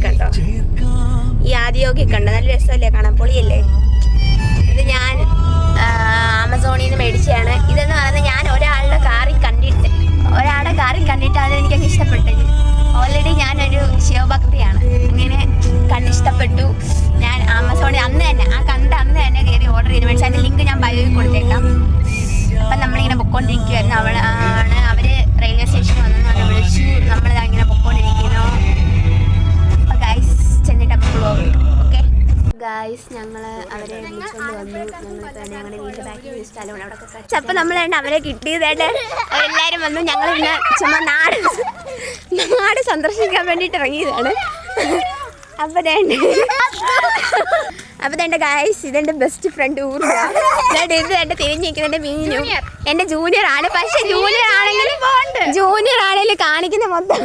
കണ്ടോ, ഈ ആദിയോഗി കണ്ടോ, നല്ല രസമല്ലേ കാണാൻ, പൊളിയല്ലേ. ഇത് ഞാൻ ആമസോണിൽ നിന്ന് മേടിച്ചതാണ്. ഇതെന്ന് പറയുന്നത് ഞാൻ ഒരാളുടെ കാറിൽ കണ്ടിട്ടാണ് എനിക്കങ്ങ് ഇഷ്ടപ്പെട്ടത്. ഓൾറെഡി ഞാനൊരു ശിവഭക്തിയാണ്, ഇങ്ങനെ കണ്ടിഷ്ടപ്പെട്ടു. ഞാൻ ആമസോണിൽ അന്ന് തന്നെ കയറി ഓർഡർ ചെയ്ത് മേടിച്ചു. അതിൻ്റെ ലിങ്ക് ഞാൻ ബയോയിൽ കൊടുത്തേക്കാം. അപ്പം നമ്മളിങ്ങനെ പൊക്കോണ്ടിരിക്കുമായിരുന്നു. അവർ റെയിൽവേ സ്റ്റേഷനിൽ വന്നെന്ന് വിളിച്ചു. നമ്മളിതാ ഇങ്ങനെ പൊക്കോണ്ടിരിക്കുന്നു. അപ്പം ഗൈസ് ചെന്നിട്ട് അപ്പം ബ്ലോഗ്. ഓക്കെ ഗൈസ്, ഞങ്ങൾ അവരെ വിളിച്ചുകൊണ്ട് വന്നു. ഞങ്ങളുടെ വീടിൻ്റെ ബാക്കിൽ ഒരു സ്ഥലമാണ്, അവിടെ ഒക്കെ. അപ്പം നമ്മൾ അവരെ കിട്ടിയതായിട്ട് അവരെല്ലാവരും വന്നു. ഞങ്ങൾ പിന്നെ ചുമ്മാ നാട് സന്ദർശിക്കാൻ വേണ്ടിയിട്ട് ഇറങ്ങിയതാണ്. അപ്പം വേണ്ട ഗൈസ്, ഇതെൻ്റെ ബെസ്റ്റ് ഫ്രണ്ട് ഊർജ. ഇത് എൻ്റെ തിരിഞ്ഞിരിക്കുന്നതിൻ്റെ മീനു എൻ്റെ ജൂനിയർ ആണ്. പക്ഷെ ജൂനിയർ ആണെങ്കിൽ കാണിക്കുന്ന മൊത്തം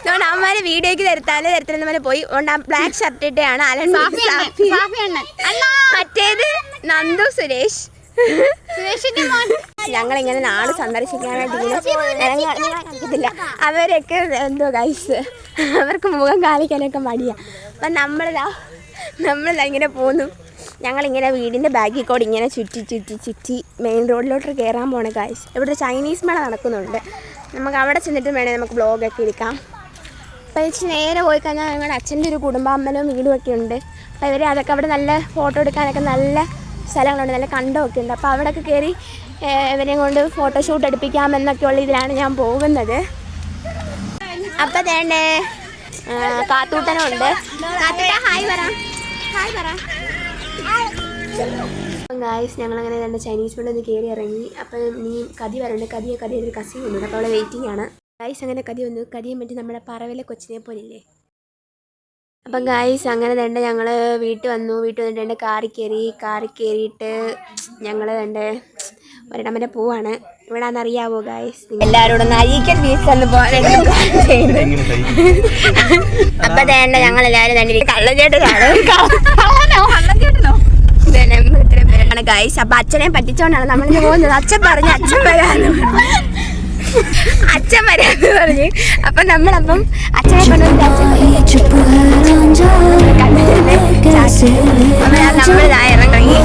അതുകൊണ്ട് അമ്മമാരെ വീഡിയോയ്ക്ക് തരത്തിലെന്ന് പോലെ പോയി. ബ്ലാക്ക് ഷർട്ട് ഇട്ടാണ് അലൻ, മറ്റേത് നന്ദു സുരേഷ്. ഞങ്ങളിങ്ങനെ നാട് സന്ദർശിക്കാനായിട്ട് ഇങ്ങനെ അവരൊക്കെ എന്തോ ഗൈസ്, അവർക്ക് മുഖം കാണിക്കാനൊക്കെ മടിയാണ്. അപ്പം നമ്മളിതാ ഇങ്ങനെ പോന്നു. ഞങ്ങളിങ്ങനെ വീടിൻ്റെ ബാക്കിൽ കൂടെ ഇങ്ങനെ ചുറ്റി മെയിൻ റോഡിലോട്ട് കയറാൻ പോണേ ഗൈസ്. ഇവിടെ ചൈനീസ് മേള നടക്കുന്നുണ്ട്. നമുക്ക് അവിടെ ചെന്നിട്ട് വേണേൽ നമുക്ക് വ്ളോഗൊക്കെ എടുക്കാം. അപ്പോൾ ഇച്ചിരി നേരെ പോയി കഴിഞ്ഞാൽ ഞങ്ങളുടെ അച്ഛൻ്റെ ഒരു കുടുംബാമ്പലവും വീടും ഒക്കെ ഉണ്ട്. അപ്പോൾ അതൊക്കെ അവിടെ നല്ല ഫോട്ടോ എടുക്കാനൊക്കെ നല്ല സ്ഥലങ്ങളുണ്ട്, നല്ല കണ്ടമൊക്കെ ഉണ്ട്. അപ്പോൾ അവിടെയൊക്കെ കയറി ഇവരെയും കൊണ്ട് ഫോട്ടോഷൂട്ട് എടുപ്പിക്കാമെന്നൊക്കെയുള്ള ഇതിലാണ് ഞാൻ പോകുന്നത്. അപ്പം വേണ്ടേ കാത്തൂട്ടനുണ്ട്. കാത്തൂട്ട ഹായ് പറ. ഗായ്സ്, ഞങ്ങളങ്ങനെ രണ്ട് ചൈനീസ് ഫുഡ് ഒന്ന് കയറി ഇറങ്ങി. അപ്പം നീ കതി വരണ്ട്. കതിയെ ഒരു കസി കൊണ്ടുണ്ട്. അപ്പോൾ അവിടെ വെയിറ്റിംഗ് ആണ് ഗായ്സ്. അങ്ങനെ കതി വന്നു. കതിയെ പറ്റി നമ്മുടെ പറവിലെ കൊച്ചിനെ പോലില്ലേ. അപ്പം ഗായ്സ് അങ്ങനെ തന്നെ ഞങ്ങൾ വീട്ടിൽ വന്നിട്ട് കാറിൽ കയറിയിട്ട് ഞങ്ങൾ ഒരിടം വരെ പോവാണ്. ഇവിടെ അറിയാവോ ഗായ്സ്, എല്ലാവരോടും ഒന്ന് അരീക്കൽ ബീച്ചിൽ അപ്പം വേണ്ട ഞങ്ങളെല്ലാവരും തന്നെ കള്ളച്ചേട്ടനാണ് ഗായ്സ്. അപ്പം അച്ഛനെ പറ്റിച്ചോണ്ടാണ് നമ്മളിന്ന് പോകുന്നത്. അച്ഛൻ വരാന്ന് പറഞ്ഞ് അപ്പം നമ്മളപ്പം അച്ഛനെ കൊണ്ടുവന്നിട്ട് നമ്മളിതാ ഇറങ്ങി.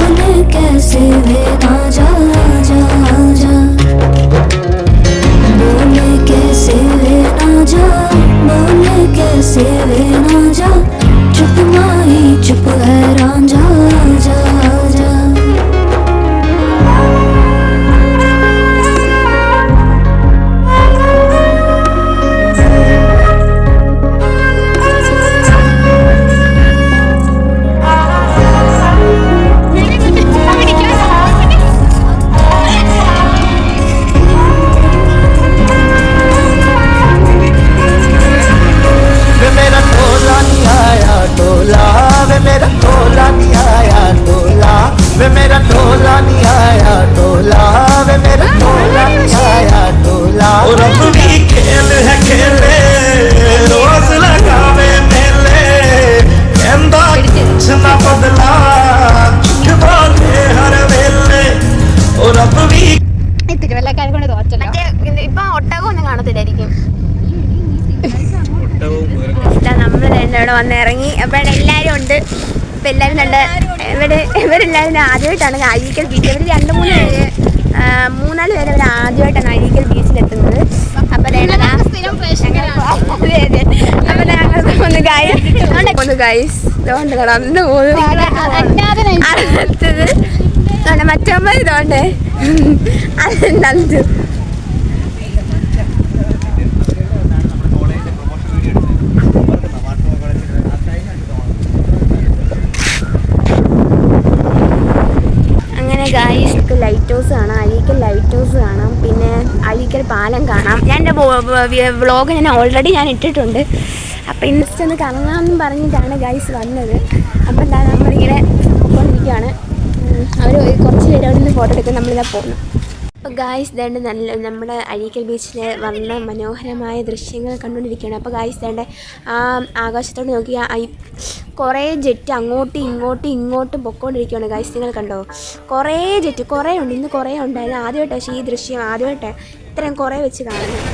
തിരുവല്ലക്കാരെ കൊണ്ട് തോറ്റല്ലോ. ഇപ്പൊ ഒട്ടകം ഒന്നും കാണത്തില്ലായിരിക്കും. നമ്മൾ ഇവിടെ വന്ന് ഇറങ്ങി. അപ്പോൾ എല്ലാവരും ഉണ്ട്. ഇപ്പം എല്ലാവരും ഇവരെല്ലാവരും ആദ്യമായിട്ടാണ് അഴീക്കൽ ബീച്ച്. ഇവർ 2-3 പേര് അവർ ആദ്യമായിട്ടാണ് അഴീക്കൽ ബീച്ചിലെത്തുന്നത്. അപ്പോൾ ഗൈസ് ഇതുകൊണ്ട് നടന്നു പോകുന്നു. മറ്റമ്മ ഇതുകൊണ്ട് അത് ഗായ്സ് ലൈറ്റ് ഹൗസ് കാണാം, അഴീക്കൽ ലൈറ്റ് ഹൗസ് കാണാം, പിന്നെ അഴീക്കൽ പാലം കാണാം. ഞാൻ എൻ്റെ വ്ളോഗ് ഓൾറെഡി ഇട്ടിട്ടുണ്ട്. അപ്പോൾ ഇൻസ്റ്റ ഒന്ന് കറങ്ങാമെന്നും പറഞ്ഞിട്ടാണ് ഗായ്സ് വന്നത്. അപ്പോൾ എന്താ നമ്മളിങ്ങനെ പോയിക്കൊണ്ടിരിക്കുകയാണ്. അവർ കുറച്ച് പേര് അവിടെ നിന്ന് ഫോട്ടോ എടുക്കാൻ നമ്മളിതാ പോകുന്നു. അപ്പോൾ ഗായ്സ് നമ്മുടെ അഴീക്കൽ ബീച്ചിൽ വന്ന മനോഹരമായ ദൃശ്യങ്ങൾ കണ്ടുകൊണ്ടിരിക്കുകയാണ്. അപ്പോൾ ഗായ്സ് ആകാശത്തോട് നോക്കിയാൽ കുറേ ജെറ്റ് അങ്ങോട്ടും ഇങ്ങോട്ടും പൊക്കോണ്ടിരിക്കുകയാണ് ഗൈസ്. നിങ്ങൾ കണ്ടോ, കുറേ ജെറ്റ് കുറേ ഉണ്ട്. ഇന്ന് കുറേ ഉണ്ടായിരുന്നു. ആദ്യമായിട്ടാണ് പക്ഷേ ഈ ദൃശ്യം ആദ്യമായിട്ടാണ് ഇത്രയും കുറേ വെച്ച് കാണുന്നത്.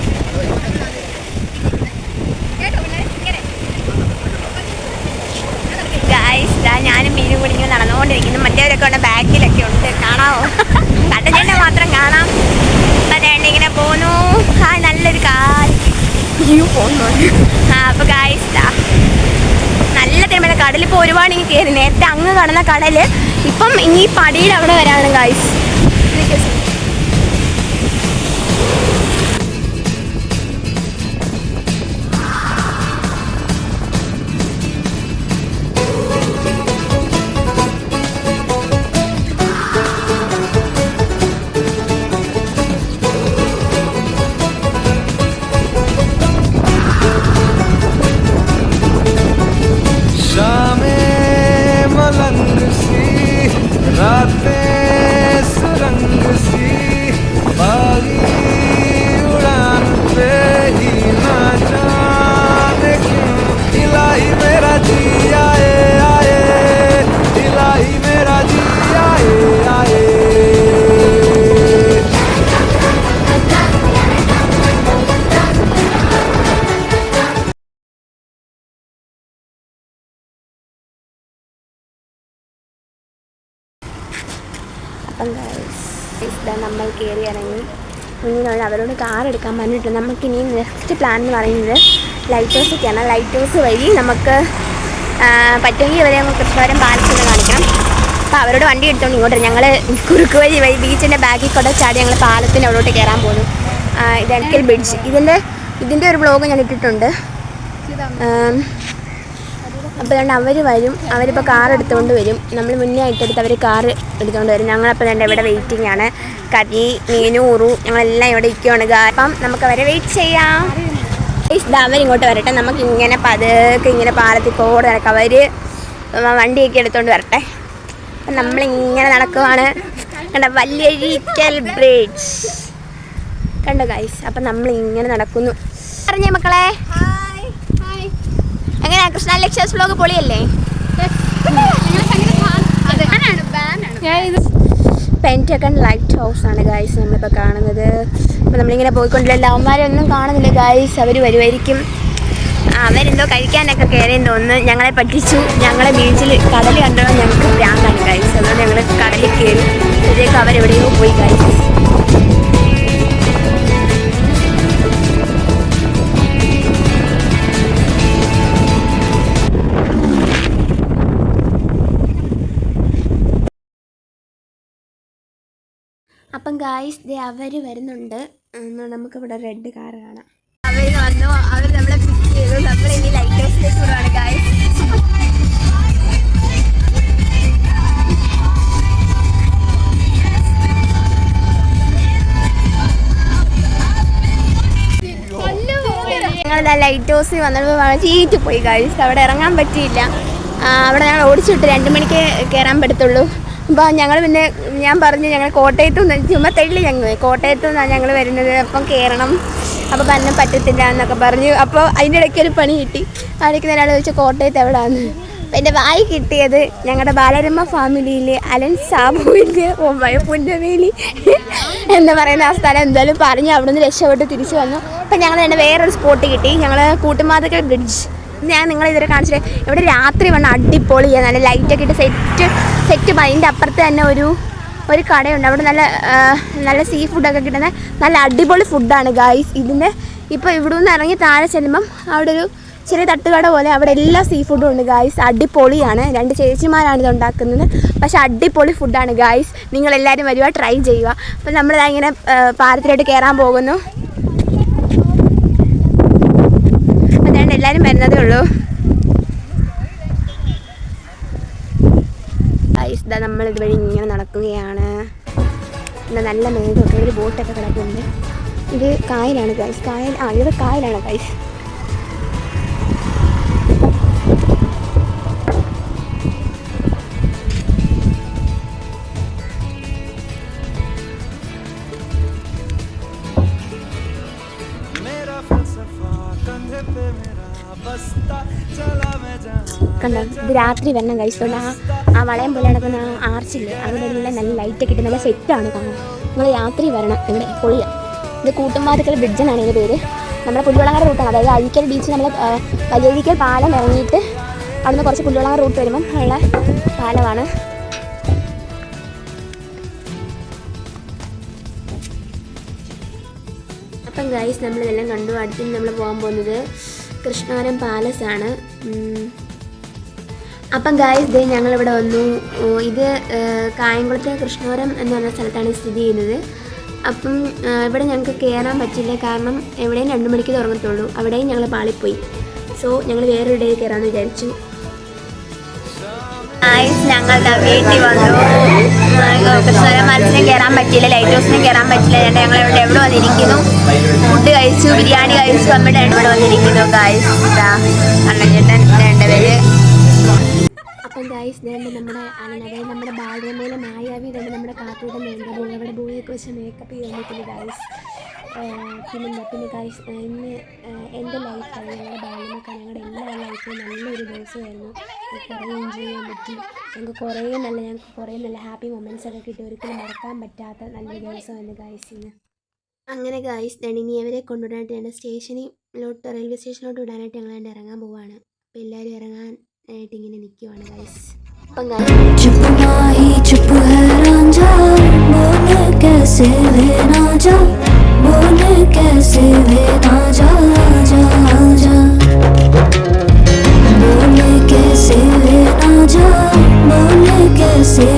ഞാനും മീനും കൂടി ഇങ്ങനെ നടന്നുകൊണ്ടിരിക്കുന്നു. മറ്റേവരൊക്കെ ഉണ്ട്, ബാക്കിലൊക്കെ ഉണ്ട്, കാണാമോ? കട്ടച്ചേട്ടനെ മാത്രം കാണാം. അപ്പം ഇങ്ങനെ പോന്നു. നല്ലൊരു പോന്നു. അപ്പോൾ ഗായ്സ് നല്ല തിരുമല കടലിപ്പോൾ ഒരുപാട് ഇങ്ങനെ കയറി. നേരത്തെ അങ്ങ് കാണുന്ന കടൽ ഇപ്പം ഇനി പടിയിൽ അവിടെ വരാണ് ഗായ്സ്. അപ്പം ഇതാ നമ്മൾ കയറി ഇറങ്ങി. കുഞ്ഞിനോട് അവരോട് കാർ എടുക്കാൻ പറഞ്ഞിട്ടുണ്ട്. നമുക്കിനി നെക്സ്റ്റ് പ്ലാൻ എന്ന് പറയുന്നത് ലൈറ്റ് ഹൗസൊക്കെയാണ്. ലൈറ്റ് ഹൗസ് വഴി നമുക്ക് പറ്റുമെങ്കിൽ ഇവരെ കൃഷ്ണവരം പാലത്തിൽ കാണിക്കണം. അപ്പോൾ അവരോട് വണ്ടി എടുത്തോണ്ട് ഇങ്ങോട്ട് ഞങ്ങൾ കുറുക്ക് വഴി ബീച്ചിൻ്റെ ബാക്കിൽ കൂടെ ചാടി ഞങ്ങൾ പാലത്തിന് അവിടോട്ട് കയറാൻ പോകുന്നു. ഇത് എടക്കൽ ബ്രിഡ്ജ്. ഇതിൻ്റെ ഒരു വ്ളോഗ് ഞാൻ ഇട്ടിട്ടുണ്ട്. അപ്പോൾ അതുകൊണ്ട് അവർ വരും. അവരിപ്പോൾ കാർ എടുത്തുകൊണ്ട് വരും. നമ്മൾ മുന്നേ ആയിട്ടെടുത്ത് അവർ കാർ എടുത്തുകൊണ്ട് വരും. ഞങ്ങളപ്പോൾ തന്നെ ഇവിടെ വെയിറ്റിംഗ് ആണ്. കരി, മീനു, ഉറു ഞങ്ങളെല്ലാം ഇവിടെ ഇരിക്കുകയാണ്. അപ്പം നമുക്ക് അവരെ വെയിറ്റ് ചെയ്യാം. അവരിങ്ങോട്ട് വരട്ടെ. നമുക്കിങ്ങനെ പതുക്കെ ഇങ്ങനെ പാലത്തിൽ കൂടെ നടക്കാം. അവർ വണ്ടിയൊക്കെ എടുത്തുകൊണ്ട് വരട്ടെ. അപ്പം നമ്മളിങ്ങനെ നടക്കുവാണ്. കണ്ടോ വല്യഴീക്കൽ ബ്രിഡ്ജ് കണ്ടോ ഗൈസ്. അപ്പം നമ്മളിങ്ങനെ നടക്കുന്നു. പറഞ്ഞേ മക്കളെ, എങ്ങനെയാ കൃഷ്ണ ലക്ഷസ് വ്ലോഗ് പൊളിയല്ലേ? പെൻറ്റഗൺ ലൈറ്റ് ഹൗസ് ആണ് ഗൈസ് നമ്മളിപ്പോൾ കാണുന്നത്. അപ്പോൾ നമ്മളിങ്ങനെ പോയിക്കൊണ്ടില്ല. അവന്മാരെ ഒന്നും കാണുന്നില്ല ഗൈസ്. അവർ വരുമായിരിക്കും. അവരെന്തോ കഴിക്കാനൊക്കെ കയറിയെന്ന് തോന്നുന്നു. ഞങ്ങളെ പറ്റിച്ചു. ഞങ്ങളെ ബീച്ചിൽ കടൽ കണ്ടോ ഞങ്ങൾക്ക് ഭ്രാന്താണ് ഗൈസ്. അതുകൊണ്ട് ഞങ്ങൾ കടലിൽ കയറി. ഇതിലേക്ക് അവരെവിടെയോ പോയി ഗൈസ്. അപ്പം ഗായ്സ് അവർ വരുന്നുണ്ട്. നമുക്കിവിടെ റെഡ് കാർ കാണാം. അവർ വന്നു. അവർ നമ്മളെ പിക്ക് ചെയ്തു. നമ്മളിനി ലൈറ്റ് ഹൗസിലേക്ക് വിടുവാണ് ഗായ്സ്. ഞങ്ങളിതാ ലൈറ്റ് ഹൗസിൽ വന്നപ്പോൾ ചീറ്റ് പോയി ഗായ്സ്. അവിടെ ഇറങ്ങാൻ പറ്റിയില്ല. അവിടെ ഞങ്ങൾ ഓടിച്ചിട്ട് 2 മണിക്ക് കയറാൻ പറ്റത്തുള്ളൂ. അപ്പോൾ ഞങ്ങൾ പിന്നെ ഞാൻ പറഞ്ഞു ഞങ്ങൾ കോട്ടയത്തു നിന്ന് ചുമ്മാ തള്ളി കോട്ടയത്തു നിന്നാണ് ഞങ്ങൾ വരുന്നത്. അപ്പം കയറണം. അപ്പോൾ പറഞ്ഞാൽ പറ്റത്തില്ല എന്നൊക്കെ പറഞ്ഞു. അപ്പോൾ അതിൻ്റെ ഇടയ്ക്ക് ഒരു പണി കിട്ടി. അതിലേക്ക് ഒരാൾ ചോദിച്ചു കോട്ടയത്ത് എവിടെയാണെന്ന്. അപ്പോൾ എൻ്റെ വായി കിട്ടിയത് ഞങ്ങളുടെ ബാലരമ്മ ഫാമിലിയിൽ അലൻ സാബുവിൻ്റെ പുന്നവേലി എന്ന് പറയുന്ന ആ സ്ഥലം എന്തായാലും പറഞ്ഞ് അവിടെ നിന്ന് രക്ഷപ്പെട്ട് തിരിച്ചു വന്നു. അപ്പം ഞങ്ങൾ തന്നെ വേറൊരു സ്പോട്ട് കിട്ടി. ഞങ്ങൾ കൂട്ടുമാതക്കൽ ബ്രിഡ്ജ്. ഞാൻ നിങ്ങളിതുവരെ കാണിച്ചിട്ട് ഇവിടെ രാത്രി വണ്ണം അടിപൊളിയാണ്. നല്ല ലൈറ്റൊക്കെ ഇട്ട് സെറ്റ് അതിൻ്റെ അപ്പുറത്ത് തന്നെ ഒരു കടയുണ്ട്. അവിടെ നല്ല സീ ഫുഡൊക്കെ കിട്ടുന്ന നല്ല അടിപൊളി ഫുഡാണ് ഗായ്സ്. ഇപ്പോൾ ഇവിടെ നിന്ന് ഇറങ്ങി താഴെ ചെല്ലുമ്പം അവിടെ ഒരു ചെറിയ തട്ടുകട പോലെ അവിടെ എല്ലാ സീ ഫുഡും ഉണ്ട് ഗായ്സ്. അടിപൊളിയാണ്. 2 ചേച്ചിമാരാണ് ഇത് ഉണ്ടാക്കുന്നത്. പക്ഷെ അടിപൊളി ഫുഡാണ് ഗായ്സ്. നിങ്ങളെല്ലാവരും വരിക, ട്രൈ ചെയ്യുക. അപ്പം നമ്മളിതാ ഇങ്ങനെ പാലത്തിലോട്ട് കയറാൻ പോകുന്നു. അപ്പം എല്ലാവരും വരുന്നതേ ഉള്ളൂ. ഇതാ നമ്മളിതുവഴി ഇങ്ങനെ നടക്കുകയാണ്. പിന്നെ നല്ല മേഘമൊക്കെ ഒരു ബോട്ടൊക്കെ കിടക്കുന്നുണ്ട്. ഇത് കായലാണ് ഗൈസ്. ഇത് കായലാണ് ഗൈസ്. കണ്ടോ ഇത് രാത്രി വരണം കഴിച്ചുകൊണ്ട് ആ വളയം പോലെ നടക്കുന്ന ആ ആർച്ചില്ലേ അവിടെ എല്ലാം നല്ല ലൈറ്റൊക്കെ ഇട്ട് നല്ല സെറ്റാണ് കാണാൻ. നിങ്ങൾ രാത്രി വരണം. ഇവിടെ പൊളിയാണ്. ഇത് കൂട്ടുംപാതക്കൽ ബ്രിഡ്ജ് എന്നാണ് ഇതിൻ്റെ പേര്. നമ്മുടെ പുല്ലുവളങ്ങര റൂട്ടാണ്. അതായത് അഴീക്കൽ ബീച്ച് നമ്മൾ വലിയഴീക്കൽ പാലം ഇറങ്ങിയിട്ട് അവിടുന്ന് കുറച്ച് പുല്ലുള റൂട്ട് വരുമ്പം ഉള്ള പാലമാണ്. അപ്പം ഗൈസ് നമ്മളിതെല്ലാം കണ്ടു. അടുത്ത് നമ്മൾ പോകാൻ പോകുന്നത് കൃഷ്ണവരം പാലസാണ്. അപ്പം ഗൈസ് ദേ ഞങ്ങളിവിടെ വന്നു. ഇത് കായംകുളത്തെ കൃഷ്ണവരം എന്ന് പറഞ്ഞ സ്ഥലത്താണ് സ്ഥിതി ചെയ്യുന്നത്. അപ്പം ഇവിടെ ഞങ്ങൾക്ക് കയറാൻ പറ്റില്ല, കാരണം എവിടെയും 2 മണിക്ക് തുറങ്ങത്തുള്ളൂ. അവിടെയും ഞങ്ങൾ പാളിപ്പോയി. സോ ഞങ്ങൾ വേറൊരു ഡേ കയറാമെന്ന് വിചാരിച്ചു. ഞങ്ങളുടെ വീട്ടിൽ വന്നു. കൃഷ്ണവരം പാലസിനും കയറാൻ പറ്റിയില്ല, ലൈറ്റ് ഹൗസിനും കയറാൻ പറ്റില്ല. ഞങ്ങൾ എവിടെ വന്നിരിക്കുന്നു, ഫുഡ് കഴിച്ചു, ബിരിയാണി കഴിച്ചു. അമ്മയുടെ ഇവിടെ വന്നിരിക്കുന്നു ഗൈസ്. അണ്ണൻചേട്ടൻ 2 പേര്. അപ്പം ഗൈസ് നമ്മുടെ ബാലരമയിലെ മായാവി തന്നെ നമ്മുടെ കാത്തൂടെ മേക്കപ്പ് അവിടെ ബോയൊക്കെ വെച്ച് മേക്കപ്പ് ചെയ്ത് വന്നിട്ടുണ്ട് ഗൈസ്. പിന്നെ ഗൈസ് ഇന്ന് എൻ്റെ ലൈഫാണ്, ഞങ്ങളുടെ ബാലരമക്കാണ് ഞങ്ങളുടെ എല്ലാ ലൈഫിലും നല്ലൊരു ദിവസമായിരുന്നു. കുറേ എൻജോയ് ചെയ്യാൻ പറ്റി. ഞങ്ങൾക്ക് കുറേ നല്ല ഹാപ്പി മൊമെൻറ്റ്സ് ഒക്കെ കിട്ടി. ഒരിക്കലും മറക്കാൻ പറ്റാത്ത നല്ലൊരു ദിവസമായിരുന്നു ഗൈസ് ഇന്ന്. അങ്ങനെ ഗൈസ് ഇനി അവരെ കൊണ്ടുവിടാനായിട്ട് ഞങ്ങളുടെ സ്റ്റേഷനിലോട്ട്, റെയിൽവേ സ്റ്റേഷനിലോട്ട് വിടാനായിട്ട് ഞങ്ങൾ ഇറങ്ങാൻ പോവുകയാണ്. അപ്പോൾ എല്ലാവരും ഇറങ്ങാനായിട്ട് ഇങ്ങനെ നിൽക്കുവാണ് ഗൈസ്. അപ്പം कैसे